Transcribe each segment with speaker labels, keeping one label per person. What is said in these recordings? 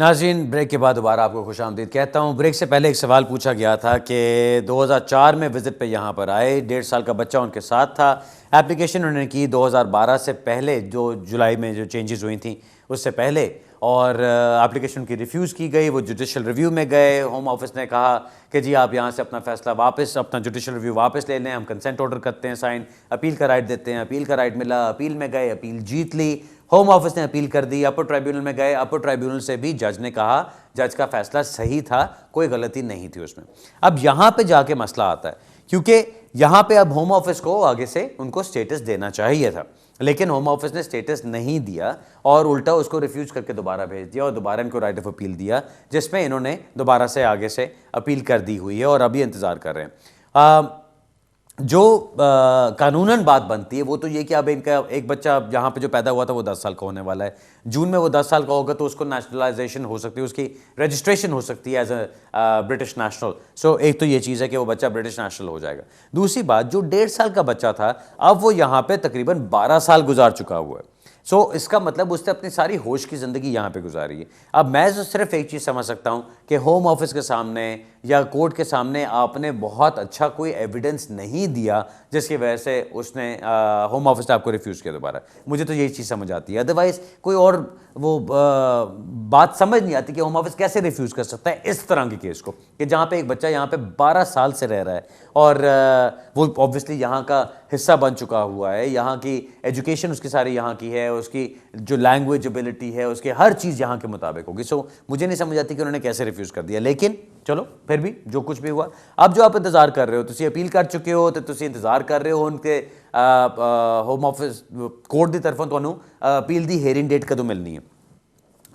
Speaker 1: नाज़रीन, ब्रेक के बाद दोबारा आपको खुशामदीद कहता हूँ। ब्रेक से पहले एक सवाल पूछा गया था कि 2004 में विज़िट पे यहाँ पर आए, 1.5 साल का बच्चा उनके साथ था। एप्लीकेशन उन्होंने की 2012 से पहले, जो जुलाई में जो चेंजेस हुई थी उससे पहले, और एप्लीकेशन की रिफ्यूज़ की गई। वो जुडिशल रिव्यू में गए। होम ऑफिस ने कहा कि जी आप यहाँ से अपना फ़ैसला वापस, अपना जुडिशल रिव्यू वापस ले लें, हम कंसेंट ऑर्डर करते हैं साइन, अपील का राइट देते हैं। अपील का राइट मिला, अपील में गए, अपील जीत ली। होम ऑफिस ने अपील कर दी, अपर ट्राइब्यूनल में गए, अपर ट्राइब्यूनल से भी जज ने कहा जज का फैसला सही था, कोई गलती नहीं थी उसमें। अब यहाँ पे जाके मसला आता है, क्योंकि यहाँ पे अब होम ऑफिस को आगे से उनको स्टेटस देना चाहिए था, लेकिन होम ऑफिस ने स्टेटस नहीं दिया और उल्टा उसको रिफ्यूज करके दोबारा भेज दिया और दोबारा इनको राइट ऑफ अपील दिया, जिसमें इन्होंने दोबारा से आगे से अपील कर दी हुई है और अभी इंतज़ार कर रहे हैं। जो कानूनन बात बनती है वो तो ये कि अब इनका एक बच्चा यहाँ पे जो पैदा हुआ था वो 10 साल का होने वाला है। जून में वो 10 साल का होगा तो उसको नेशनलाइजेशन हो सकती है, उसकी रजिस्ट्रेशन हो सकती है एज अ ब्रिटिश नेशनल। सो एक तो ये चीज़ है कि वो बच्चा ब्रिटिश नेशनल हो जाएगा। दूसरी बात, जो 1.5 साल का बच्चा था अब वो यहाँ पे तकरीबन 12 साल गुजार चुका हुआ है। सो इसका मतलब उसने अपनी सारी होश की ज़िंदगी यहाँ पे गुजारी है। अब मैं तो सिर्फ एक चीज़ समझ सकता हूँ कि होम ऑफिस के सामने या कोर्ट के सामने आपने बहुत अच्छा कोई एविडेंस नहीं दिया जिसकी वजह से उसने होम ऑफिस ने आपको रिफ्यूज़ किया दोबारा। मुझे तो यही चीज़ समझ आती है, अदरवाइज़ कोई और वो बात समझ नहीं आती कि होम ऑफिस कैसे रिफ्यूज़ कर सकता है इस तरह के केस को, कि जहाँ पे एक बच्चा यहाँ पे 12 साल से रह रहा है और वो ऑब्वियसली यहाँ का हिस्सा बन चुका हुआ है, यहाँ की एजुकेशन उसकी सारी यहाँ की है, उसकी जो लैंग्वेज एबिलिटी है उसकी हर चीज़ यहाँ के मुताबिक होगी। सो मुझे नहीं समझ आती कि उन्होंने कैसे रिफ्यूज़ कर दिया, लेकिन चलो फिर भी जो कुछ भी हुआ। अब जो आप इंतज़ार कर रहे हो, तुसी अपील कर चुके हो तो तुसी इंतज़ार कर रहे हो उनके होम ऑफिस कोर्ट की तरफों ਤੁਹਾਨੂੰ अपील की हेयरिंग डेट कदों मिलनी है।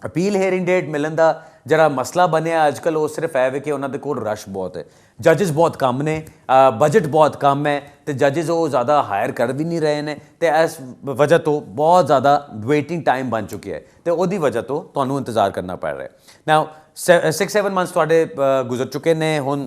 Speaker 1: अपील हेयरिंग डेट मिलन का जरा मसला बनया अजकल वो सिर्फ है कि उन्होंने कोल रश बहुत है, जजिस बहुत कम ने, बजट बहुत कम है, तो जजिस वो ज़्यादा हायर कर भी नहीं रहे हैं, तो इस वजह तो बहुत ज़्यादा वेटिंग टाइम बन चुकी है, तो वो वजह तो तुहानू इंतज़ार करना पड़ रहा है। नाउ 6-7 मंथ्स तुहाडे गुजर चुके ने, हुण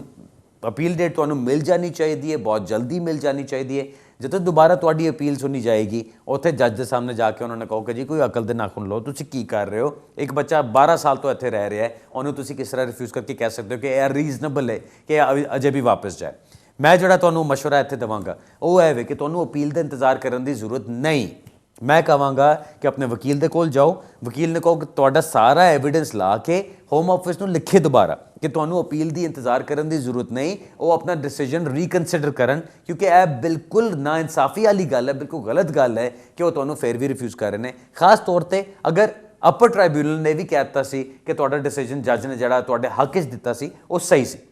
Speaker 1: अपील डेट तुहानू मिल जानी चाहिए, बहुत जल्दी मिल जानी चाहिए। ਜਦੋਂ ਦੁਬਾਰਾ ਤੁਹਾਡੀ ਅਪੀਲ ਸੁਣੀ ਜਾਏਗੀ ਉੱਥੇ ਜੱਜ ਦੇ ਸਾਹਮਣੇ ਜਾ ਕੇ ਉਹਨਾਂ ਨੇ ਕਹੋ ਕਿ ਜੀ ਕੋਈ ਅਕਲ ਦੇ ਨਾਖੂਨ ਲਓ, ਤੁਸੀਂ ਕੀ ਕਰ ਰਹੇ ਹੋ? ਇੱਕ ਬੱਚਾ 12 ਸਾਲ ਤੋਂ ਇੱਥੇ ਰਹਿ ਰਿਹਾ ਹੈ, ਉਹਨੂੰ ਤੁਸੀਂ ਕਿਸ ਤਰ੍ਹਾਂ ਰਿਫਿਊਜ਼ ਕਰਕੇ ਕਹਿ ਸਕਦੇ ਹੋ ਕਿ ਇਹ ਰੀਜ਼ਨੇਬਲ ਹੈ ਕਿ ਅਜੇ ਵੀ ਵਾਪਸ ਜਾਏ? ਮੈਂ ਜਿਹੜਾ ਤੁਹਾਨੂੰ ਮਸ਼ਵਰਾ ਇੱਥੇ ਦੇਵਾਂਗਾ ਉਹ ਹੈ ਕਿ ਤੁਹਾਨੂੰ ਅਪੀਲ ਦਾ ਇੰਤਜ਼ਾਰ ਕਰਨ ਦੀ ਜ਼ਰੂਰਤ ਨਹੀਂ। मैं कहांगा कि अपने वकील दे कोल जाओ, वकील ने कहो कि तुहाडा सारा एविडेंस ला के होम ऑफिस नूं लिखे दोबारा कि तुहानू अपील की इंतजार करने की जरूरत नहीं, वो अपना डिसीजन रीकनसिडर करन, क्योंकि यह बिल्कुल ना इंसाफी वाली गल है, बिल्कुल गलत गल है कि वो तुहानू फिर भी रिफ्यूज़ कर रहे हैं। खास तौर पर अगर अपर ट्राइब्यूनल ने भी कह दिता सी कि तुहाडा डिसीजन जज ने जिहड़ा तुहाडे हक च दिता सी वो सही सी।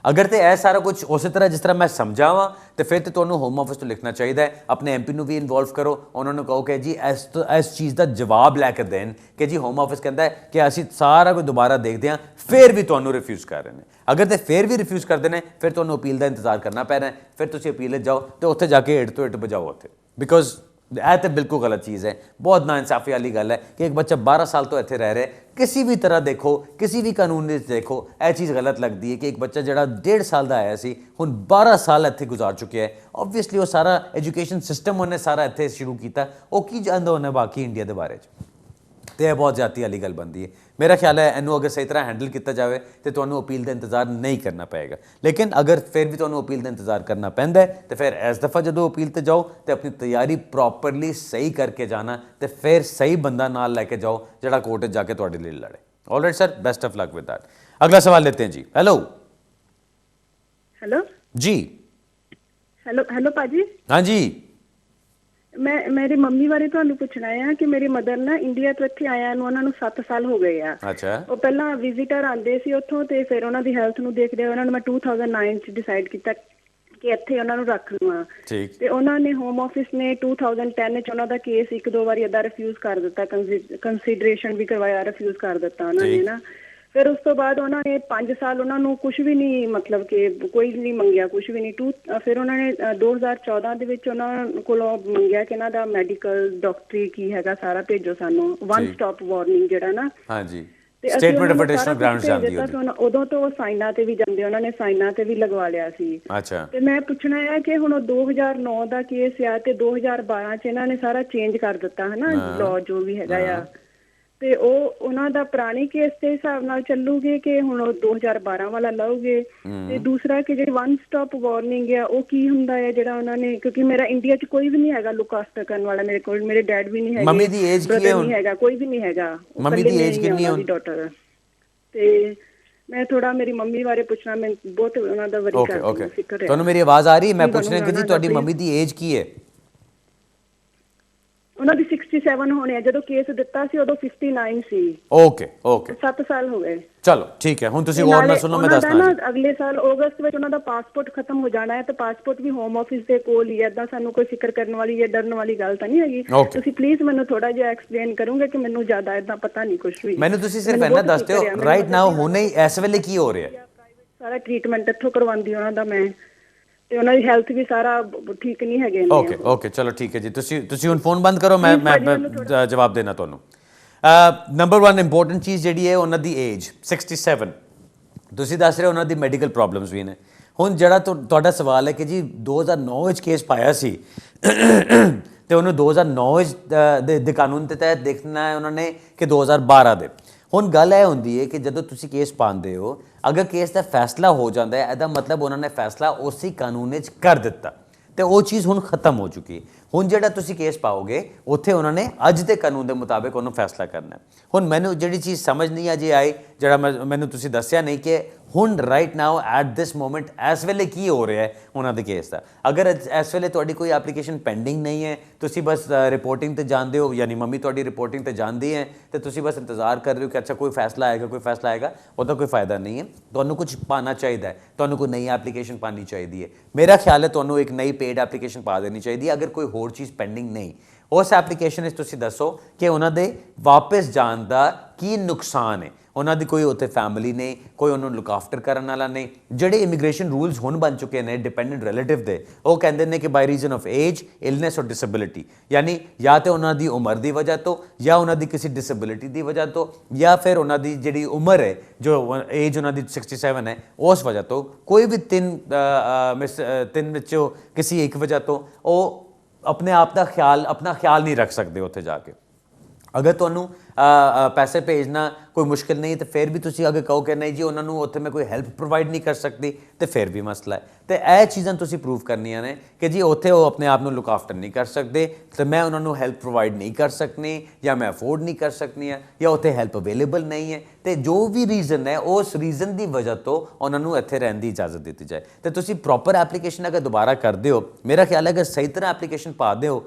Speaker 1: अगर तो यह सारा कुछ उस तरह जिस तरह मैं समझा वा तो फिर तो तुहानू होम ऑफिस तो लिखना चाहिए, अपने MP नूं भी इन्वॉल्व करो, उन्होंने कहो कि जी इस चीज़ का जवाब लैके देन कि जी होम ऑफिस कहता है कि असी सारा कुछ दोबारा देखते हैं, फिर भी तुहानू रिफ्यूज़ कर रहे हैं। अगर तो फिर भी रिफ्यूज़ करते हैं फिर तुहानू अपील का इंतजार करना पैना है, फिर तुसीं अपील जाओ तो उत्थे जाके इट तो इट बजाओ उत्थे, बिकॉज यह तो बिल्कुल गलत चीज़ है। बहुत नाइंसाफ़ी वाली गल है कि एक बच्चा 12 साल तो इत्थे रह रहा है, किसी भी तरह देखो, किसी भी कानून देखो, यह चीज़ गलत लगती है कि एक बच्चा जरा 1.5 साल का आया सी हुण 12 साल इत्थे गुजार चुके हैं। ओबवियसली वो सारा एजुकेशन सिस्टम उन्हें सारा इत्थे शुरू किया, वो की जानदा उन्हें बाकी इंडिया के बारे तो यह बहुत ज़्यादा वाली गल बनती है। मेरा ख्याल है इनू अगर सही तरह हैंडल किया जाए तो तुहानू अपील का इंतजार नहीं करना पएगा, लेकिन अगर फिर भी तुहानू अपील का इंतजार करना पैंदा है तो फिर इस दफ़ा जो अपील तो जाओ तो अपनी तैयारी प्रॉपरली सही करके जाना, तो फिर सही बंदा नाल लैके जाओ जिहड़ा कोर्ट जाके तुहाडे लिए लड़े। Alright sir, best of luck with that. अगला सवाल लेते हैं जी। हेलो
Speaker 2: हेलो
Speaker 1: जी।
Speaker 2: हेलो हेलो भाजी।
Speaker 1: हाँ जी।
Speaker 2: मैं मेरी मम्मी बारे ਤੁਹਾਨੂੰ ਪੁੱਛਣਾ ਹੈ ਕਿ ਮੇਰੀ ਮਦਰ ਨਾ ਇੰਡੀਆ ਤੋਂ ਇੱਥੇ ਆਇਆ ਨੂੰ ਉਹਨਾਂ ਨੂੰ 7 ਸਾਲ ਹੋ ਗਏ ਆ।
Speaker 1: ਅੱਛਾ।
Speaker 2: ਉਹ ਪਹਿਲਾਂ ਵਿਜ਼ਿਟਰ ਆਂਦੇ ਸੀ ਉੱਥੋਂ ਤੇ ਫਿਰ ਉਹਨਾਂ ਦੀ ਹੈਲਥ ਨੂੰ ਦੇਖਦੇ ਹੋਏ ਉਹਨਾਂ ਨੂੰ ਮੈਂ 2009 ਚ ਡਿਸਾਈਡ ਕੀਤਾ ਕਿ ਇੱਥੇ ਉਹਨਾਂ ਨੂੰ ਰੱਖ ਲਵਾਂ।
Speaker 1: ਠੀਕ।
Speaker 2: ਤੇ ਉਹਨਾਂ ਨੇ ਹੋਮ ਆਫਿਸ ਨੇ 2010 ਚ ਉਹਨਾਂ ਦਾ ਕੇਸ ਇੱਕ ਦੋ ਵਾਰੀ ਅਦਾ ਰਿਫਿਊਜ਼ ਕਰ ਦਿੱਤਾ, ਕੰਸੀਡਰੇਸ਼ਨ ਵੀ ਕਰਵਾਇਆ, ਰਿਫਿਊਜ਼ ਕਰ ਦਿੱਤਾ ਉਹਨਾਂ ਨੇ ਨਾ। ਫਿਰ ਉਸ ਤੋਂ ਬਾਅਦ ਉਹਨਾਂ ਨੇ 5 ਸਾਲ ਉਹਨਾਂ ਨੂੰ ਕੁਝ ਵੀ ਨਹੀਂ, ਮਤਲਬ ਕਿ ਕੋਈ ਨਹੀਂ ਮੰਗਿਆ, ਕੁਝ ਵੀ ਨਹੀਂ। ਫਿਰ ਉਹਨਾਂ ਨੇ 2014 ਦੇ ਵਿੱਚ ਉਹਨਾਂ ਕੋਲੋਂ ਮੰਗਿਆ ਕਿ ਇਹਨਾਂ ਦਾ ਮੈਡੀਕਲ ਡਾਕਟਰੀ ਕੀ ਹੈਗਾ ਸਾਰਾ ਭੇਜੋ ਸਾਨੂੰ, ਵਨ ਸਟਾਪ ਵਾਰਨਿੰਗ ਜਿਹੜਾ ਨਾ।
Speaker 1: ਹਾਂਜੀ। ਸਟੇਟਮੈਂਟ ਆਫ ਐਡੀਸ਼ਨਲ ਗ੍ਰਾਂਟਸ ਜਾਂਦੀ ਹੈ।
Speaker 2: ਉਦੋਂ ਤੋਂ ਸਾਈਨਾਂ ਤੇ ਵੀ ਜਾਂਦੇ, ਉਹਨਾਂ ਨੇ ਸਾਈਨਾਂ ਤੇ ਵੀ ਲਗਵਾ ਲਿਆ ਸੀ।
Speaker 1: ਅੱਛਾ।
Speaker 2: ਤੇ ਮੈਂ ਪੁੱਛਣਾ ਹੈ ਕਿ ਹੁਣ 2009 ਦਾ ਕੇਸ ਆ ਤੇ 2012 ਚ ਇਹਨਾਂ ਨੇ ਸਾਰਾ ਚੇਂਜ ਕਰ ਦਿੱਤਾ ਹੈ ਨਾ ਲਾਅ ਜੋ ਵੀ ਹੈਗਾ ਆ। ਤੇ ਉਹ ਉਹਨਾਂ ਦਾ ਪੁਰਾਣੀ ਕੇਸ ਦੇ ਹਿਸਾਬ ਨਾਲ ਚੱਲੂਗੇ ਕਿ ਹੁਣ ਉਹ 2012 ਵਾਲਾ ਲਓਗੇ? ਤੇ ਦੂਸਰਾ ਕਿ ਜਿਹੜੀ ਵਨ ਸਟਾਪ ਵਾਰਨਿੰਗ ਆ ਉਹ ਕੀ ਹੁੰਦਾ ਹੈ ਜਿਹੜਾ ਉਹਨਾਂ ਨੇ, ਕਿਉਂਕਿ ਮੇਰਾ ਇੰਡੀਆ 'ਚ ਕੋਈ ਵੀ ਨਹੀਂ ਹੈਗਾ ਲੁੱਕ ਆਫਟਰ ਕਰਨ ਵਾਲਾ, ਮੇਰੇ ਕੋਲ ਮੇਰੇ ਡੈਡ ਵੀ ਨਹੀਂ ਹੈਗੇ,
Speaker 1: ਮੰਮੀ ਦੀ ਏਜ ਕੀ ਹੈ
Speaker 2: ਨਹੀਂ ਹੈਗਾ, ਕੋਈ ਵੀ ਨਹੀਂ ਹੈਗਾ,
Speaker 1: ਮੰਮੀ ਦੀ ਏਜ ਕਿੰਨੀ ਹੈ
Speaker 2: ਡਾਟਰ। ਤੇ ਮੈਂ ਥੋੜਾ ਮੇਰੀ ਮੰਮੀ ਬਾਰੇ ਪੁੱਛਣਾ, ਮੈਂ ਬਹੁਤ ਉਹਨਾਂ ਦਾ ਵਰੀ ਕਰਦੀ ਹਾਂ, ਫਿਕਰ ਹੈ।
Speaker 1: ਤੁਹਾਨੂੰ ਮੇਰੀ ਆਵਾਜ਼ ਆ ਰਹੀ ਹੈ? ਮੈਂ ਪੁੱਛ ਰਿਹਾ ਕਿ ਜੀ ਤੁਹਾਡੀ ਮੰਮੀ ਦੀ ਏਜ ਕੀ ਹੈ?
Speaker 2: ਉਹਨਾਂ ਦੀ 67 ਹੋਣੇ ਆ, ਜਦੋਂ ਕੇਸ ਦਿੱਤਾ ਸੀ ਉਦੋਂ 59 ਸੀ।
Speaker 1: ਓਕੇ
Speaker 2: 7 ਸਾਲ ਹੋ ਗਏ।
Speaker 1: ਚਲੋ ਠੀਕ ਹੈ, ਹੁਣ ਤੁਸੀਂ ਹੋਰ ਨਾ ਸੁਣੋ, ਮੈਂ ਦੱਸਦਾ
Speaker 2: ਨਾ ਅਗਲੇ ਸਾਲ ਅਗਸਤ ਵਿੱਚ ਉਹਨਾਂ ਦਾ ਪਾਸਪੋਰਟ ਖਤਮ ਹੋ ਜਾਣਾ ਹੈ, ਤੇ ਪਾਸਪੋਰਟ ਵੀ ਹੋਮ ਆਫਿਸ ਦੇ ਕੋਲ ਹੀ ਹੈ। ਏਦਾਂ ਸਾਨੂੰ ਕੋਈ ਫਿਕਰ ਕਰਨ ਵਾਲੀ ਜਾਂ ਡਰਨ ਵਾਲੀ ਗੱਲ ਤਾਂ ਨਹੀਂ ਹੈਗੀ। ਤੁਸੀਂ ਪਲੀਜ਼ ਮੈਨੂੰ ਥੋੜਾ ਜਿਹਾ ਐਕਸਪਲੇਨ ਕਰੋਗੇ ਕਿ ਮੈਨੂੰ ਜ਼ਿਆਦਾ ਏਦਾਂ ਪਤਾ ਨਹੀਂ ਕੁਝ ਵੀ।
Speaker 1: ਮੈਨੂੰ ਤੁਸੀਂ ਸਿਰਫ ਇੰਨਾ ਦੱਸ ਦਿਓ ਰਾਈਟ ਨਾਓ ਹੁਣੇ ਇਸ ਵੇਲੇ ਕੀ ਹੋ ਰਿਹਾ ਹੈ।
Speaker 2: ਸਾਰਾ ਟ੍ਰੀਟਮੈਂਟ ਇੱਥੋਂ ਕਰਵਾਉਂਦੀ ਉਹਨਾਂ ਦਾ ਮੈਂ, ਤੇ ਉਹਨਾਂ ਦੀ ਹੈਲਥ ਵੀ ਸਾਰਾ ਠੀਕ ਨਹੀਂ ਹੈਗੇ।
Speaker 1: ਓਕੇ ਚਲੋ ਠੀਕ ਹੈ ਜੀ, ਤੁਸੀਂ ਹੁਣ ਫੋਨ ਬੰਦ ਕਰੋ, ਮੈਂ ਜਵਾਬ ਦੇਣਾ ਤੁਹਾਨੂੰ। ਨੰਬਰ 1 ਇੰਪੋਰਟੈਂਟ ਚੀਜ਼ ਜਿਹੜੀ ਹੈ ਉਹਨਾਂ ਦੀ ਏਜ 67। ਤੁਸੀਂ ਦੱਸ ਰਹੇ ਹੋ ਉਹਨਾਂ ਦੀ ਮੈਡੀਕਲ ਪ੍ਰੋਬਲਮਸ ਵੀ ਨੇ। ਹੁਣ ਜਿਹੜਾ ਤੁਹਾਡਾ ਸਵਾਲ ਹੈ ਕਿ ਜੀ 2009 ਵਿੱਚ ਕੇਸ ਪਾਇਆ ਸੀ ਤੇ ਉਹਨੂੰ 2009 ਦੇ ਕਾਨੂੰਨ ਦੇ ਤਹਿਤ ਦੇਖਣਾ ਹੈ ਉਹਨਾਂ ਨੇ ਕਿ 2012 ਦੇ। ਹੁਣ ਗੱਲ ਇਹ ਹੁੰਦੀ ਹੈ ਕਿ ਜਦੋਂ ਤੁਸੀਂ ਕੇਸ ਪਾਉਂਦੇ ਹੋ, ਅਗਰ ਕੇਸ ਦਾ ਫੈਸਲਾ ਹੋ ਜਾਂਦਾ ਹੈ, ਇਹਦਾ ਮਤਲਬ ਉਹਨਾਂ ਨੇ ਫੈਸਲਾ ਉਸੇ ਕਾਨੂੰਨ ਵਿੱਚ ਕਰ ਦਿੱਤਾ ਤੇ ਉਹ ਚੀਜ਼ ਹੁਣ ਖਤਮ ਹੋ ਚੁੱਕੀ। ਹੁਣ ਜਿਹੜਾ ਤੁਸੀਂ ਕੇਸ ਪਾਓਗੇ ਉੱਥੇ ਉਹਨਾਂ ਨੇ ਅੱਜ ਦੇ ਕਾਨੂੰਨ ਦੇ ਮੁਤਾਬਿਕ ਉਹਨੂੰ ਫੈਸਲਾ ਕਰਨਾ। ਹੁਣ ਮੈਨੂੰ ਜਿਹੜੀ ਚੀਜ਼ ਸਮਝ ਨਹੀਂ ਅਜੇ ਆਈ, ਜਿਹੜਾ ਮੈਨੂੰ ਤੁਸੀਂ ਦੱਸਿਆ ਨਹੀਂ ਕਿ ਹੁਣ right now at this moment ਇਸ ਵੇਲੇ ਕੀ ਹੋ ਰਿਹਾ ਹੈ ਉਹਨਾਂ ਦੇ ਕੇਸ ਦਾ। ਅਗਰ ਇਸ ਵੇਲੇ ਤੁਹਾਡੀ ਕੋਈ ਐਪਲੀਕੇਸ਼ਨ ਪੈਂਡਿੰਗ ਨਹੀਂ ਹੈ, ਤੁਸੀਂ ਬਸ ਰਿਪੋਰਟਿੰਗ ਤੇ ਜਾਂਦੇ ਹੋ, ਯਾਨੀ ਮੰਮੀ ਤੁਹਾਡੀ ਰਿਪੋਰਟਿੰਗ ਤੇ ਜਾਂਦੀ ਹੈ ਤੇ ਤੁਸੀਂ ਬਸ ਇੰਤਜ਼ਾਰ ਕਰ ਰਹੇ ਹੋ ਕਿ ਅੱਛਾ ਕੋਈ ਫੈਸਲਾ ਆਏਗਾ, ਕੋਈ ਫੈਸਲਾ ਆਏਗਾ, ਉਹਦਾ ਕੋਈ ਫਾਇਦਾ ਨਹੀਂ ਹੈ। ਤੁਹਾਨੂੰ ਕੁਝ ਪਾਉਣਾ ਚਾਹੀਦਾ ਹੈ, ਤੁਹਾਨੂੰ ਕੋਈ ਨਈ ਐਪਲੀਕੇਸ਼ਨ ਪਾਉਣੀ ਚਾਹੀਦੀ ਹੈ। ਮੇਰਾ ਖਿਆਲ ਹੈ ਤੁਹਾਨੂੰ ਇੱਕ ਨਈ ਪੇਡ ਐਪਲੀਕੇਸ਼ਨ ਪਾ ਦੇਣੀ ਚਾਹੀਦੀ ਹੈ। ਅਗਰ ਕੋਈ ਹੋਰ ਚੀਜ਼ ਪੈਂਡਿੰਗ ਨਹੀਂ, ਉਸ ਐਪਲੀਕੇਸ਼ਨ ਵਿੱਚ ਤੁਸੀਂ ਦੱਸੋ ਕਿ ਉਹਨਾਂ ਦੇ ਵਾਪਸ ਜਾਣ ਦਾ ਕੀ ਨੁਕਸਾਨ ਹੈ। ਉਹਨਾਂ ਦੀ ਕੋਈ ਉੱਥੇ ਫੈਮਿਲੀ ਨਹੀਂ, ਕੋਈ ਉਹਨੂੰ ਲੁੱਕ ਆਫਟਰ ਕਰਨ ਵਾਲਾ ਨਹੀਂ। ਜਿਹੜੇ ਇਮੀਗ੍ਰੇਸ਼ਨ ਰੂਲਸ ਹੁਣ ਬਣ ਚੁੱਕੇ ਨੇ ਡਿਪੈਂਡੈਂਟ ਰਿਲੇਟਿਵ ਦੇ, ਉਹ ਕਹਿੰਦੇ ਨੇ ਕਿ ਬਾਈ ਰੀਜ਼ਨ ਆਫ ਏਜ, ਇਲਨੈਸ ਔਰ ਡਿਸੇਬਿਲਿਟੀ, ਯਾਨੀ ਜਾਂ ਤਾਂ ਉਹਨਾਂ ਦੀ ਉਮਰ ਦੀ ਵਜ੍ਹਾ ਤੋਂ, ਜਾਂ ਉਹਨਾਂ ਦੀ ਕਿਸੇ ਡਿਸੇਬਿਲਿਟੀ ਦੀ ਵਜ੍ਹਾ ਤੋਂ, ਜਾਂ ਫਿਰ ਉਹਨਾਂ ਦੀ ਜਿਹੜੀ ਉਮਰ ਹੈ, ਜੋ ਏਜ ਉਹਨਾਂ ਦੀ 67 ਹੈ, ਉਸ ਵਜ੍ਹਾ ਤੋਂ, ਕੋਈ ਵੀ ਤਿੰਨ ਵਿੱਚੋਂ ਕਿਸੇ ਇੱਕ ਵਜ੍ਹਾ ਤੋਂ ਉਹ ਆਪਣਾ ਖਿਆਲ ਨਹੀਂ ਰੱਖ ਸਕਦੇ ਉੱਥੇ ਜਾ ਕੇ। ਅਗਰ ਤੁਹਾਨੂੰ ਪੈਸੇ ਭੇਜਣਾ ਕੋਈ ਮੁਸ਼ਕਿਲ ਨਹੀਂ, ਤੇ ਫਿਰ ਵੀ ਤੁਸੀਂ ਅਗਰ ਕਹੋ ਕਿ ਨਹੀਂ ਜੀ ਉਹਨਾਂ ਨੂੰ ਉੱਥੇ ਮੈਂ ਕੋਈ ਹੈਲਪ ਪ੍ਰੋਵਾਈਡ ਨਹੀਂ ਕਰ ਸਕਦੀ, ਤੇ ਫਿਰ ਵੀ ਮਸਲਾ ਹੈ। ਤੇ ਇਹ ਚੀਜ਼ਾਂ ਤੁਸੀਂ ਪ੍ਰੂਵ ਕਰਨੀਆਂ ਨੇ ਕਿ ਜੀ ਉੱਥੇ ਉਹ ਆਪਣੇ ਆਪ ਨੂੰ ਲੁੱਕ ਆਫਟਰ ਨਹੀਂ ਕਰ ਸਕਦੇ, ਤੇ ਮੈਂ ਉਹਨਾਂ ਨੂੰ ਹੈਲਪ ਪ੍ਰੋਵਾਈਡ ਨਹੀਂ ਕਰ ਸਕਣੀ, ਜਾਂ ਮੈਂ ਅਫੋਰਡ ਨਹੀਂ ਕਰ ਸਕਣੀ ਹੈ, ਜਾਂ ਉੱਥੇ ਹੈਲਪ ਅਵੇਲੇਬਲ ਨਹੀਂ ਹੈ, ਤੇ ਜੋ ਵੀ ਰੀਜ਼ਨ ਹੈ ਉਸ ਰੀਜ਼ਨ ਦੀ ਵਜ੍ਹਾ ਤੋਂ ਉਹਨਾਂ ਨੂੰ ਇੱਥੇ ਰਹਿਣ ਦੀ ਇਜਾਜ਼ਤ ਦਿੱਤੀ ਜਾਏ। ਤੇ ਤੁਸੀਂ ਪ੍ਰੋਪਰ ਐਪਲੀਕੇਸ਼ਨ ਅਗਰ ਦੁਬਾਰਾ ਕਰਦੇ ਹੋ, ਮੇਰਾ ਖਿਆਲ ਹੈ ਕਿ ਸਹੀ ਤਰ੍ਹਾਂ ਐਪਲੀਕੇਸ਼ਨ ਪਾ ਦਿਓ,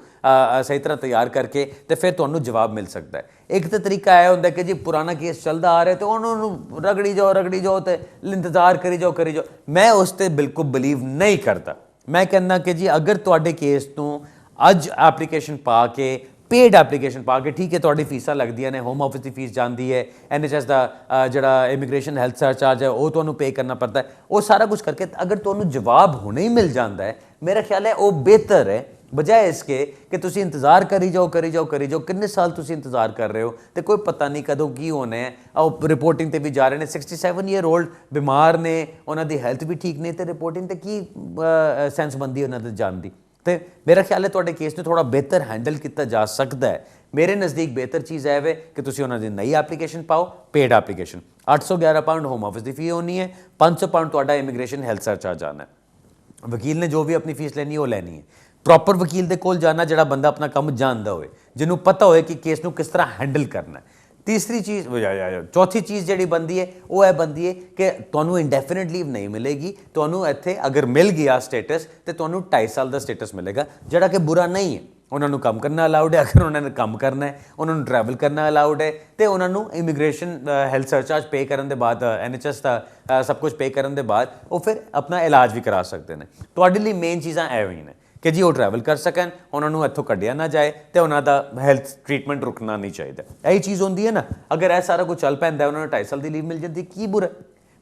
Speaker 1: ਸਹੀ ਤਰ੍ਹਾਂ ਤਿਆਰ ਕਰਕੇ, ਤੇ ਫਿਰ ਤੁਹਾਨੂੰ ਜਵਾਬ ਮਿਲ ਸਕਦਾ ਹੈ। ਇੱਕ ਤਾਂ ਤਰੀਕਾ ਇਹ ਹੁੰਦਾ ਕਿ ਜੀ ਪੁਰਾਣਾ ਕੇਸ ਚੱਲਦਾ ਆ ਰਿਹਾ ਤੇ ਉਹਨੂੰ ਰਗੜੀ ਜਾਓ ਤੇ ਇੰਤਜ਼ਾਰ ਕਰੀ ਜਾਓ। ਮੈਂ ਉਸ ਤੇ ਬਿਲਕੁਲ ਬਿਲੀਵ ਨਹੀਂ ਕਰਦਾ। ਮੈਂ ਕਹਿੰਦਾ ਕਿ ਜੀ ਅਗਰ ਤੁਹਾਡੇ ਕੇਸ ਤੋਂ ਅੱਜ ਐਪਲੀਕੇਸ਼ਨ ਪਾ ਕੇ, ਪੇਡ ਐਪਲੀਕੇਸ਼ਨ ਪਾ ਕੇ, ਠੀਕ ਹੈ ਤੁਹਾਡੀ ਫੀਸਾਂ ਲੱਗਦੀਆਂ ਨੇ, ਹੋਮ ਆਫਿਸ ਦੀ ਫੀਸ ਜਾਂਦੀ ਹੈ, NHS ਦਾ ਜਿਹੜਾ ਇਮੀਗ੍ਰੇਸ਼ਨ ਹੈਲਥ ਸਰਚਾਰਜ ਹੈ ਉਹ ਤੁਹਾਨੂੰ ਪੇ ਕਰਨਾ ਪੜਦਾ ਹੈ, ਉਹ ਸਾਰਾ ਕੁਝ ਕਰਕੇ ਅਗਰ ਤੁਹਾਨੂੰ ਜਵਾਬ ਹੁਣੇ ਹੀ ਮਿਲ ਜਾਂਦਾ ਹੈ, ਮੇਰਾ ਖਿਆਲ ਹੈ ਉਹ ਬਿਹਤਰ ਹੈ, ਬਜਾਏ ਇਸਕੇ ਕਿ ਤੁਸੀਂ ਇੰਤਜ਼ਾਰ ਕਰੀ ਜਾਓ। ਕਿੰਨੇ ਸਾਲ ਤੁਸੀਂ ਇੰਤਜ਼ਾਰ ਕਰ ਰਹੇ ਹੋ ਤੇ ਕੋਈ ਪਤਾ ਨਹੀਂ ਕਦੋਂ ਕੀ ਹੋਣਾ ਹੈ। ਉਹ ਰਿਪੋਰਟਿੰਗ ਤੇ ਵੀ ਜਾ ਰਹੇ ਨੇ, 67 ਈਅਰ ਓਲਡ ਬਿਮਾਰ ਨੇ, ਉਹਨਾਂ ਦੀ ਹੈਲਥ ਵੀ ਠੀਕ ਨਹੀਂ, ਤੇ ਰਿਪੋਰਟਿੰਗ ਤੇ ਕੀ ਸੈਂਸ ਬਣਦੀ ਉਹਨਾਂ ਦੇ ਜਾਣ ਦੀ। ਤੇ ਮੇਰਾ ਖਿਆਲ ਹੈ ਤੁਹਾਡੇ ਕੇਸ ਨੂੰ ਥੋੜਾ ਬਿਹਤਰ ਹੈਂਡਲ ਕੀਤਾ ਜਾ ਸਕਦਾ ਹੈ। ਮੇਰੇ ਨਜ਼ਦੀਕ ਬਿਹਤਰ ਚੀਜ਼ ਹੈ ਵੇ ਕਿ ਤੁਸੀਂ ਉਹਨਾਂ ਦੀ ਨਈ ਐਪਲੀਕੇਸ਼ਨ ਪਾਓ, paid application. 811 pound home office ਦੀ ਫੀ ਹੋਣੀ ਹੈ, 500 ਪਾਉਂਡ ਤੁਹਾਡਾ ਇਮੀਗ੍ਰੇਸ਼ਨ ਹੈਲਥ ਸਰਚਾਰਜ ਆਉਣਾ ਹੈ। ਵਕੀਲ ਨੇ ਜੋ ਵੀ ਆਪਣੀ ਫੀਸ ਲੈਣੀ ਉਹ ਲੈਣੀ ਹੈ। ਪ੍ਰੋਪਰ ਵਕੀਲ ਦੇ ਕੋਲ ਜਾਣਾ ਜਿਹੜਾ ਬੰਦਾ ਆਪਣਾ ਕੰਮ ਜਾਣਦਾ ਹੋਵੇ, ਜਿਹਨੂੰ ਪਤਾ ਹੋਵੇ ਕਿ ਕੇਸ ਨੂੰ ਕਿਸ ਤਰ੍ਹਾਂ ਹੈਂਡਲ ਕਰਨਾ ਹੈ। ਚੌਥੀ ਚੀਜ਼ ਜਿਹੜੀ ਬਣਦੀ ਹੈ ਉਹ ਇਹ ਬਣਦੀ ਹੈ ਕਿ ਤੁਹਾਨੂੰ ਇੰਡੈਫੀਨਿਟ ਲੀਵ ਨਹੀਂ ਮਿਲੇਗੀ। ਤੁਹਾਨੂੰ ਇੱਥੇ ਅਗਰ ਮਿਲ ਗਿਆ ਸਟੇਟਸ ਤੇ ਤੁਹਾਨੂੰ 2.5 ਸਾਲ ਦਾ ਸਟੇਟਸ ਮਿਲੇਗਾ, ਜਿਹੜਾ ਕਿ ਬੁਰਾ ਨਹੀਂ ਹੈ। ਉਹਨਾਂ ਨੂੰ ਕੰਮ ਕਰਨਾ ਅਲਾਉਡ ਹੈ, ਅਗਰ ਉਹਨਾਂ ਨੇ ਕੰਮ ਕਰਨਾ ਹੈ, ਉਹਨਾਂ ਨੂੰ ਟਰੈਵਲ ਕਰਨਾ ਅਲਾਉਡ ਹੈ, ਤੇ ਉਹਨਾਂ ਨੂੰ ਇਮੀਗ੍ਰੇਸ਼ਨ ਹੈਲਥ ਸਰਚਾਰਜ ਪੇ ਕਰਨ ਦੇ ਬਾਅਦ, NHS ਦਾ ਸਭ ਕੁਝ ਪੇ ਕਰਨ ਦੇ ਬਾਅਦ ਉਹ ਫਿਰ ਆਪਣਾ ਇਲਾਜ ਵੀ ਕਰਾ ਸਕਦੇ ਨੇ। ਤੁਹਾਡੇ ਲਈ ਮੇਨ ਚੀਜ਼ਾਂ ਐਵੇਂ ਹੀ ਨੇ ਕਿ ਜੀ ਉਹ ਟਰੈਵਲ ਕਰ ਸਕਣ, ਉਹਨਾਂ ਨੂੰ ਇੱਥੋਂ ਕੱਢਿਆ ਨਾ ਜਾਏ, ਤੇ ਉਹਨਾਂ ਦਾ ਹੈਲਥ ਟ੍ਰੀਟਮੈਂਟ ਰੁਕਣਾ ਨਹੀਂ ਚਾਹੀਦਾ। ਇਹੀ ਚੀਜ਼ ਹੁੰਦੀ ਹੈ ਨਾ। ਅਗਰ ਇਹ ਸਾਰਾ ਕੁਝ ਚੱਲ ਪੈਂਦਾ, ਉਹਨਾਂ ਨੂੰ 2.5 ਸਾਲ ਦੀ ਲੀਵ ਮਿਲ ਜਾਂਦੀ, ਕੀ ਬੁਰਾ।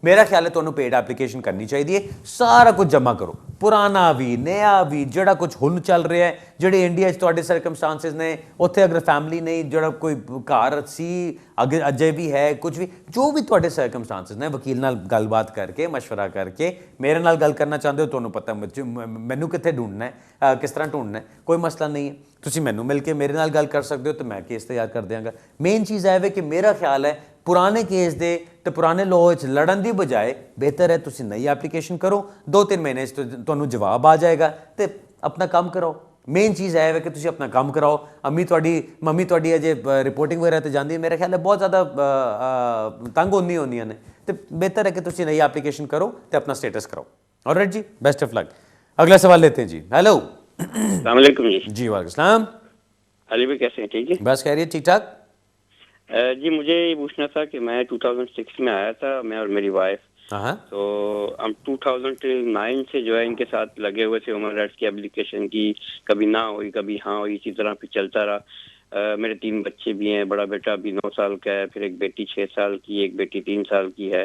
Speaker 1: मेरा ख्याल है ਤੁਹਾਨੂੰ पेड एप्लीकेशन करनी चाहिए, सारा कुछ जमा करो, पुराना भी नया भी, ਜਿਹੜਾ ਕੁਝ ਹੁਣ ਚੱਲ ਰਿਹਾ ਹੈ, ਜਿਹੜੇ ਇੰਡੀਆ 'ਚ ਤੁਹਾਡੇ ਸਰਕਮਸਟੈਂਸਸ ਨੇ, ਉੱਥੇ ਅਗਰ ਫੈਮਿਲੀ ਨਹੀਂ, ਜਿਹੜਾ ਕੋਈ ਘਰ ਸੀ ਅਗੇ ਅਜੇ ਵੀ ਹੈ, ਕੁਝ ਵੀ ਜੋ ਵੀ ਤੁਹਾਡੇ ਸਰਕਮਸਟੈਂਸਸ ਨੇ, ਵਕੀਲ ਨਾਲ ਗੱਲਬਾਤ ਕਰਕੇ ਮਸ਼ਵਰਾ ਕਰਕੇ ਮੇਰੇ ਨਾਲ ਗੱਲ ਕਰਨਾ ਚਾਹੁੰਦੇ ਹੋ, ਤੁਹਾਨੂੰ ਪਤਾ ਮੈਨੂੰ ਕਿੱਥੇ ਢੂੰढना ਹੈ, ਕਿਸ ਤਰ੍ਹਾਂ ਢੂੰढना ਹੈ, ਕੋਈ ਮਸਲਾ ਨਹੀਂ ਹੈ, ਤੁਸੀਂ ਮੈਨੂੰ ਮਿਲ ਕੇ ਮੇਰੇ ਨਾਲ ਗੱਲ ਕਰ ਸਕਦੇ ਹੋ ਤੇ ਮੈਂ ਕੇਸ ਤਿਆਰ ਕਰ ਦਿਆਂਗਾ। ਮੇਨ ਚੀਜ਼ ਹੈ ਵੇ ਕਿ ਮੇਰਾ ਖਿਆਲ ਹੈ ਪੁਰਾਣੇ ਕੇਸ ਦੇ ਤੇ ਪੁਰਾਣੇ ਲਾਅ ਵਿੱਚ ਲੜਨ ਦੀ ਬਜਾਏ ਬਿਹਤਰ ਹੈ ਤੁਸੀਂ ਨਈ ਐਪਲੀਕੇਸ਼ਨ ਕਰੋ, 2-3 ਮਹੀਨੇ 'ਚ ਤੁਹਾਨੂੰ ਜਵਾਬ ਆ ਜਾਏਗਾ ਤੇ ਆਪਣਾ ਕੰਮ ਕਰਾਓ। ਮੇਨ ਚੀਜ਼ ਹੈ ਵੇ ਕਿ ਤੁਸੀਂ ਆਪਣਾ ਕੰਮ ਕਰਾਓ। ਮੰਮੀ ਤੁਹਾਡੀ ਅਜੇ ਰਿਪੋਰਟਿੰਗ ਵਗੈਰਾ ਤੇ ਜਾਂਦੀ ਹੈ, ਮੇਰਾ ਖਿਆਲ ਹੈ ਬਹੁਤ ਜ਼ਿਆਦਾ ਤੰਗ ਹੁੰਦੀਆਂ ਨੇ, ਤੇ ਬਿਹਤਰ है कि ਤੁਸੀਂ नई एप्लीकेशन करो तो अपना स्टेटस कराओ। ऑलराइट जी, बेस्ट ऑफ लक। अगला सवाल लेते हैं जी। हेलो
Speaker 3: अस्सलाम वालेकुम
Speaker 1: जी। वालेकुम सलाम।
Speaker 3: अली भाई कैसे हैं? ठीक है
Speaker 1: बस कह रही है ठीक ठाक
Speaker 3: जी। मुझे ये पूछना था कि मैं 2006 में आया था, मैं और मेरी वाइफ,
Speaker 1: हाँ
Speaker 3: तो हम 2009 से जो है इनके साथ लगे हुए थे ह्यूमन राइट्स की एप्लीकेशन की, कभी ना हुई कभी हाँ हुई, इसी तरह पे चलता रहा। मेरे 3 बच्चे भी हैं, बड़ा बेटा अभी 9 साल का है, फिर एक बेटी 6 साल की, एक बेटी 3 साल की है।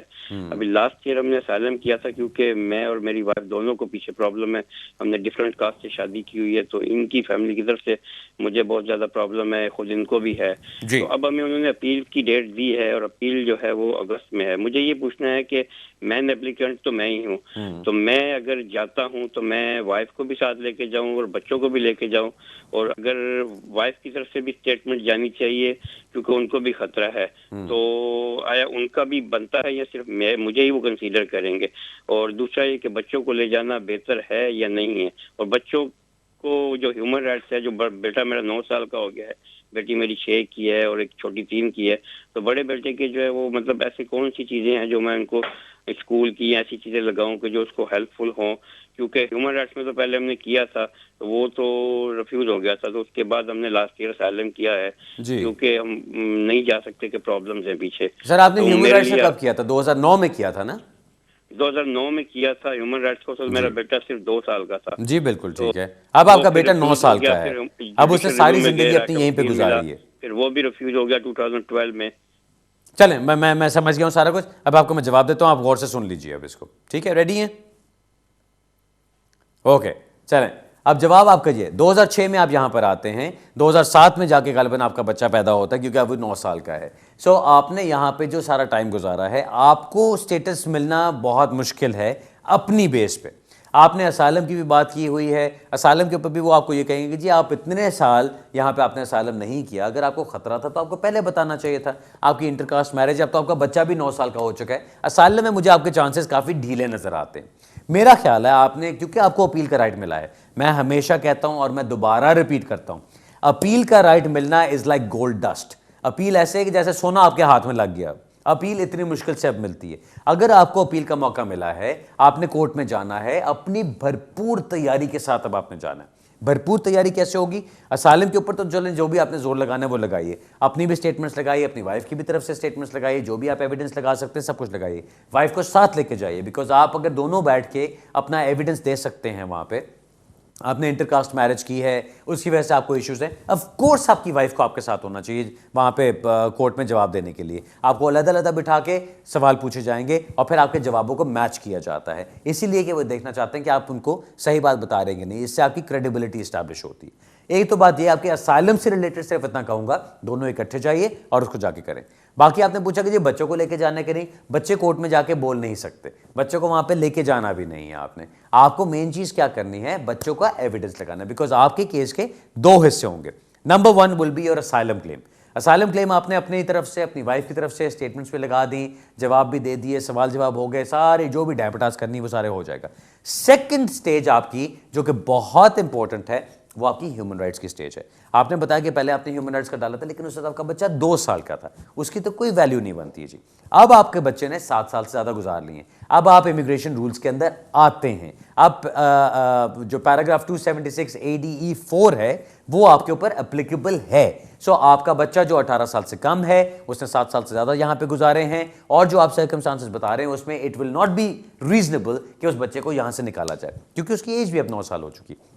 Speaker 3: अभी लास्ट ईयर हमने असाइलम किया था क्योंकि मैं और मेरी वाइफ दोनों को पीछे प्रॉब्लम है, हमने डिफरेंट कास्ट से शादी की हुई है, तो इनकी फैमिली की तरफ से मुझे बहुत ज्यादा प्रॉब्लम है, खुद इनको भी है। तो अब हमें उन्होंने अपील की डेट दी है और अपील जो है वो अगस्त में है। मुझे ये पूछना है कि मैन एप्लीकेंट तो मैं ही हूँ, तो मैं अगर जाता हूँ तो मैं वाइफ को भी साथ लेके जाऊँ और बच्चों को भी लेके जाऊँ, और अगर वाइफ की तरफ से भी स्टेटमेंट जानी चाहिए क्योंकि उनको भी खतरा है, तो आया उनका भी बनता है या सिर्फ मुझे ही वो कंसीडर करेंगे? और दूसरा ये कि बच्चों को ले जाना बेहतर है या नहीं है? और बच्चों को जो ह्यूमन राइट्स है, जो बेटा मेरा 9 साल का हो गया है, बेटी मेरी 6 की है और एक छोटी 3 की है, तो बड़े बेटे के जो है वो मतलब ऐसे कौन सी चीजें हैं जो मैं उनको स्कूल की ऐसी चीजें लगाऊं कि जो उसको हेल्पफुल हों? क्योंकि ह्यूमन राइट्स में तो पहले हमने किया था तो वो तो रिफ्यूज हो गया था, तो उसके बाद हमने लास्ट ईयर असाइलम किया है क्योंकि हम नहीं जा सकते कि प्रॉब्लम्स हैं पीछे।
Speaker 1: सर आपने
Speaker 3: तो
Speaker 1: ह्यूमन राइट्स कब किया था? 2009 में किया था ना?
Speaker 3: 2009 में किया था ह्यूमन राइट्स को, तो मेरा बेटा सिर्फ 2 साल का था।
Speaker 1: जी बिल्कुल ठीक है। अब आपका बेटा 9 साल का है, अब उसने सारी जिंदगी अपनी यहीं पे गुजारी है,
Speaker 3: फिर वो भी रिफ्यूज हो गया 2012 में।
Speaker 1: चलें, मैं समझ गया हूँ सारा कुछ। अब आपको मैं जवाब देता हूँ, आप गौर से सुन लीजिए अब इसको, ठीक है? रेडी हैं? ओके चलें, अब जवाब आपका ये 2006 में आप यहाँ पर आते हैं, 2007 में जाके गालिबन आपका बच्चा पैदा होता है क्योंकि अब वो 9 साल का है। सो आपने यहाँ पे जो सारा टाइम गुजारा है, आपको स्टेटस मिलना बहुत मुश्किल है अपनी बेस पे। आपने असालम की भी बात की हुई है, असालम के ऊपर भी वो आपको ये कहेंगे कि जी आप इतने साल यहाँ पे आपने असालम नहीं किया, अगर आपको ख़तरा था तो आपको पहले बताना चाहिए था। आपकी इंटरकास्ट मैरिज, अब तो आपका बच्चा भी 9 साल का हो चुका है, असालम में मुझे आपके चांसेस काफ़ी ढीले नज़र आते हैं। मेरा ख्याल है आपने, क्योंकि आपको अपील का राइट मिला है, मैं हमेशा कहता हूँ और मैं दोबारा रिपीट करता हूँ, अपील का राइट मिलना is like gold dust. Appeal ऐसे है कि जैसे सोना आपके हाथ में लग गया। अपील इतनी मुश्किल से अब मिलती है। अगर आपको अपील का मौका मिला है, आपने कोर्ट में जाना है, अपनी भरपूर तैयारी के साथ अब आपने जाना है। भरपूर तैयारी कैसे होगी? असालम के ऊपर तो चलें, जो भी आपने जोर लगाना है वो लगाइए, अपनी भी स्टेटमेंट्स लगाइए, अपनी वाइफ की भी तरफ से स्टेटमेंट्स लगाइए, जो भी आप एविडेंस लगा सकते हैं सब कुछ लगाइए, वाइफ को साथ लेके जाइए, बिकॉज आप अगर दोनों बैठ के अपना एविडेंस दे सकते हैं, वहाँ पे आपने इंटरकास्ट मैरिज की है, उसकी वजह से आपको इश्यूज हैं, ऑफ कोर्स आपकी वाइफ को आपके साथ होना चाहिए वहाँ पे कोर्ट में जवाब देने के लिए। आपको अलग-अलग बिठा के सवाल पूछे जाएंगे और फिर आपके जवाबों को मैच किया जाता है, इसीलिए कि वो देखना चाहते हैं कि आप उनको सही बात बता रहे हैं नहीं, इससे आपकी क्रेडिबिलिटी इस्टेब्लिश होती है। एक तो बात ये, आपके असाइलम से रिलेटेड सिर्फ इतना कहूँगा, दोनों इकट्ठे जाइए और उसको जाके करें। बाकी आपने पूछा कि जी बच्चों को लेके जाने के नहीं, बच्चे कोर्ट में जाके बोल नहीं सकते, बच्चों को वहाँ पे लेके जाना भी नहीं है आपने। आपको मेन चीज़ क्या करनी है? बच्चों का एविडेंस लगाना, बिकॉज आपके केस के 2 हिस्से होंगे। Number 1 will be your asylum claim. Asylum claim आपने अपनी तरफ से, अपनी वाइफ की तरफ से स्टेटमेंट्स पे लगा दी, जवाब भी दे दिए, सवाल जवाब हो गए, सारे जो भी डायपटास करनी वो सारे हो जाएगा। सेकंड स्टेज आपकी जो कि बहुत इंपॉर्टेंट है, वो आपकी ह्यूमन राइट्स की स्टेज है। आपने बताया कि पहले आपने ह्यूमन राइट्स का डाला था, लेकिन उससे आपका बच्चा 2 साल का था, उसकी तो कोई वैल्यू नहीं बनती है जी। अब आपके बच्चे ने 7 साल से ज़्यादा गुजार लिए हैं, अब आप इमिग्रेशन रूल्स के अंदर आते हैं। अब जो पैराग्राफ 276 ADE 4 है वो आपके ऊपर एप्लीकेबल है। सो आपका बच्चा जो 18 साल से कम है, उसने 7 साल से ज़्यादा यहाँ पे गुजारे हैं, और जो आप सर्कमस्टांसेस बता रहे हैं उसमें it will not be reasonable कि उस बच्चे को यहाँ से निकाला जाए, क्योंकि उसकी एज भी अब 9 साल हो चुकी है।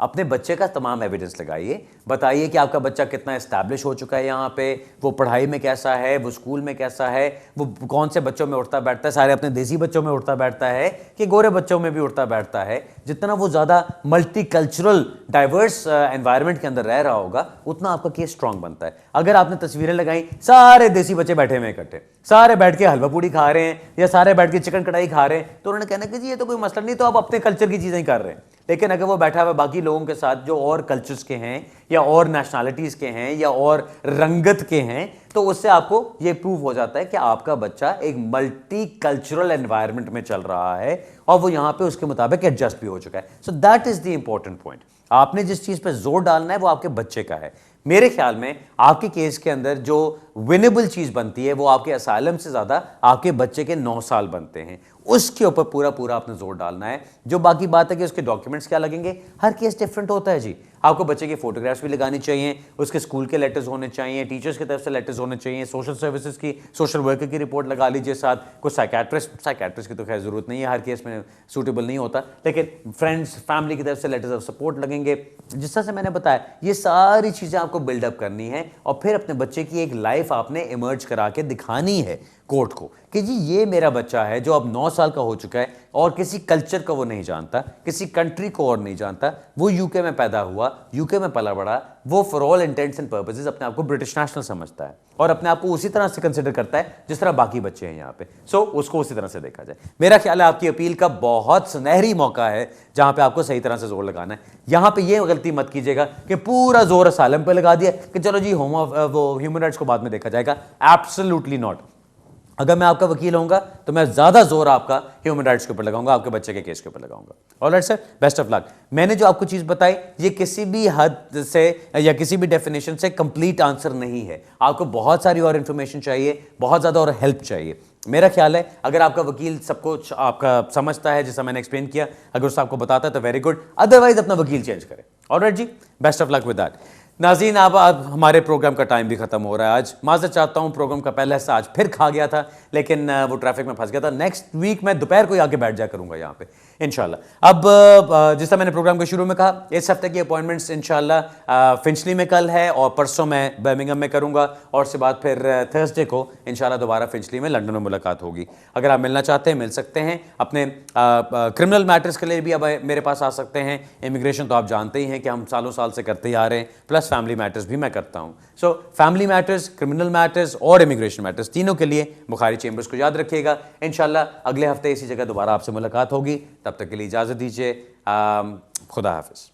Speaker 1: अपने बच्चे का तमाम एविडेंस लगाइए, बताइए कि आपका बच्चा कितना एस्टैब्लिश हो चुका है यहाँ पे, वो पढ़ाई में कैसा है, वो स्कूल में कैसा है, वो कौन से बच्चों में उठता बैठता है, सारे अपने देसी बच्चों में उठता बैठता है कि गोरे बच्चों में भी उठता बैठता है। जितना वो ज़्यादा मल्टी कल्चरल डाइवर्स एनवायरनमेंट के अंदर रह रहा होगा उतना आपका केस स्ट्रांग बनता है। अगर आपने तस्वीरें लगाई, सारे देसी बच्चे बैठे हुए इकट्ठे, सारे बैठ के हलवा पूड़ी खा रहे हैं या सारे बैठ के चिकन कढ़ाई खा रहे हैं, तो उन्होंने कहना कि जी ये तो कोई मसला नहीं, तो आप अपने कल्चर की चीज़ें ही कर रहे हैं। लेकिन अगर वो बैठा हुआ बाकी लोगों के साथ जो और कल्चर्स के हैं या और नेशनैलिटीज़ के हैं या और रंगत के हैं, तो उससे आपको ये प्रूव हो जाता है कि आपका बच्चा एक मल्टी कल्चरल एनवायरनमेंट में चल रहा है और वो यहाँ पे उसके मुताबिक एडजस्ट भी हो चुका है। So that is the important point. आपने जिस चीज़ पे जोर डालना है वो आपके बच्चे का है। मेरे ख्याल में आपके केस के अंदर जो विनेबल चीज़ बनती है वो आपके असाइलम से ज़्यादा आपके बच्चे के 9 साल बनते हैं, उसके ऊपर पूरा पूरा आपने जोर डालना है। जो बाकी बात है कि उसके डॉक्यूमेंट्स क्या लगेंगे, हर केस डिफरेंट होता है जी। आपको बच्चे की फोटोग्राफ्स भी लगानी चाहिए, उसके स्कूल के लेटर्स होने चाहिए, टीचर्स की तरफ से लेटर्स होने चाहिए, सोशल सर्विसेज की, सोशल वर्कर की रिपोर्ट लगा लीजिए साथ, कुछ साइकेट्रिस्ट की तो खैर ज़रूरत नहीं है, हर केस में सूटेबल नहीं होता, लेकिन फ्रेंड्स फैमिली की तरफ से लेटर्स ऑफ सपोर्ट लगेंगे। जिस तरह से मैंने बताया ये सारी चीज़ें आपको बिल्डअप करनी है और फिर अपने बच्चे की एक लाइफ आपने इमर्ज करा के दिखानी है कोर्ट को कि जी ये मेरा बच्चा है जो अब 9 साल का हो चुका है और किसी कल्चर को वो नहीं जानता, किसी कंट्री को और नहीं जानता, वो यूके में पैदा हुआ, यूके में पला बड़ा, वो for all intends and purposes अपने आप को ब्रिटिश नेशनल समझता है और अपने आप को उसी तरह से कंसिडर करता है जिस तरह बाकी बच्चे हैं यहाँ पे। सो उसको उसी तरह से देखा जाए। मेरा ख्याल है आपकी अपील का बहुत सुनहरी मौका है जहाँ पे आपको सही तरह से जोर लगाना है। यहाँ पे ये गलती मत कीजिएगा कि पूरा जोर असालम पे लगा दिया कि चलो जी वो ह्यूमन राइट्स को बाद में देखा जाएगा। Absolutely not. अगर मैं आपका वकील होऊंगा तो मैं ज्यादा जोर आपका ह्यूमन राइट्स के ऊपर लगाऊंगा, आपके बच्चे के केस के ऊपर लगाऊंगा। Alright sir, best of luck. मैंने जो आपको चीज बताई ये किसी भी हद से या किसी भी डेफिनेशन से कंप्लीट आंसर नहीं है। आपको बहुत सारी और इंफॉर्मेशन चाहिए, बहुत ज्यादा और हेल्प चाहिए। मेरा ख्याल है अगर आपका वकील सब कुछ आपका समझता है जैसा मैंने एक्सप्लेन किया, अगर उससे आपको बताता है तो वेरी गुड, अदरवाइज अपना वकील चेंज करें। ऑलराइट जी, best of luck with that. नाज़रीन, अब हमारे प्रोग्राम का टाइम भी खत्म हो रहा है। आज माज़रत चाहता हूँ, प्रोग्राम का पहला हिस्सा आज फिर खा गया था, लेकिन वो ट्रैफिक में फंस गया था। नेक्स्ट वीक मैं दोपहर को ही आके बैठ जाया करूँगा यहाँ पे इंशाल्लाह। अब जिस तरह मैंने प्रोग्राम के शुरू में कहा, इस हफ्ते की अपॉइंटमेंट्स इंशाल्लाह फिंचली में कल है और परसों मैं बर्मिंघम में करूँगा और उसके बाद फिर थर्सडे को इंशाल्लाह दोबारा फिंचली में लंदन में मुलाकात होगी। अगर आप मिलना चाहते हैं मिल सकते हैं। अपने क्रिमिनल मैटर्स के लिए भी अब मेरे पास आ सकते हैं। इमिग्रेशन तो आप जानते ही हैं कि हम सालों साल से करते ही आ रहे हैं, प्लस फैमिली मैटर्स भी मैं करता हूं। So family matters, criminal matters और इमिग्रेशन मैटर्स, तीनों के लिए बुखारी चेंबर्स को याद रखिएगा। इंशाल्लाह अगले हफ्ते इसी जगह दोबारा आपसे मुलाकात होगी। तब तक के लिए इजाज़त दीजिए। खुदा हाफिज़।